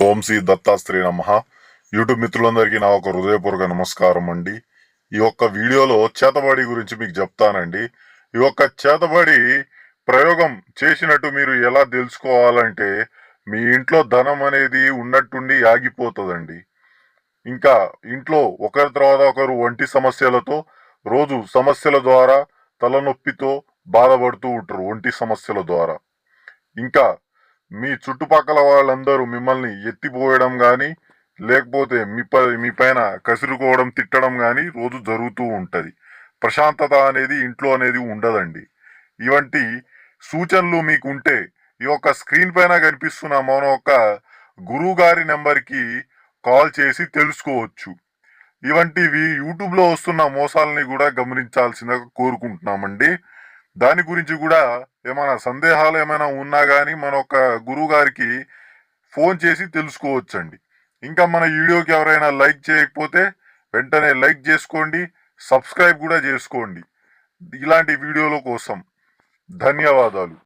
ఓం శ్రీ దత్తాశ్రీ నమః. యూట్యూబ్ మిత్రులందరికీ నా ఒక హృదయపూర్వక నమస్కారం అండి. ఈ యొక్క వీడియోలో చేతబడి గురించి మీకు చెప్తానండి. ఈ యొక్క చేతబడి ప్రయోగం చేసినట్టు మీరు ఎలా తెలుసుకోవాలంటే, మీ ఇంట్లో ధనం అనేది ఉన్నట్టుండి ఆగిపోతుందండి. ఇంకా ఇంట్లో ఒకరి తర్వాత ఒకరు ఒంటి సమస్యలతో, రోజు సమస్యల ద్వారా, తలనొప్పితో బాధపడుతూ ఉంటారు ఒంటి సమస్యల ద్వారా. ఇంకా మీ చుట్టుపక్కల వాళ్ళందరూ మిమ్మల్ని ఎత్తిపోయడం కానీ, లేకపోతే మీ పైన కసురుకోవడం, తిట్టడం కానీ రోజు జరుగుతూ ఉంటుంది. ప్రశాంతత అనేది ఇంట్లో అనేది ఉండదండి. ఇవంటి సూచనలు మీకు ఉంటే ఈ యొక్క స్క్రీన్ పైన కనిపిస్తున్న మన యొక్క గురువు గారి నెంబర్కి కాల్ చేసి తెలుసుకోవచ్చు. ఇవంటివి యూట్యూబ్లో వస్తున్న మోసాలని కూడా గమనించాల్సిందిగా కోరుకుంటున్నామండి. దాని గురించి కూడా ఏమైనా సందేహాలు ఏమైనా ఉన్నా కానీ మన ఒక గురువు గారికి ఫోన్ చేసి తెలుసుకోవచ్చండి. ఇంకా మన వీడియోకి ఎవరైనా లైక్ చేయకపోతే వెంటనే లైక్ చేసుకోండి, సబ్స్క్రైబ్ కూడా చేసుకోండి ఇలాంటి వీడియోల కోసం. ధన్యవాదాలు.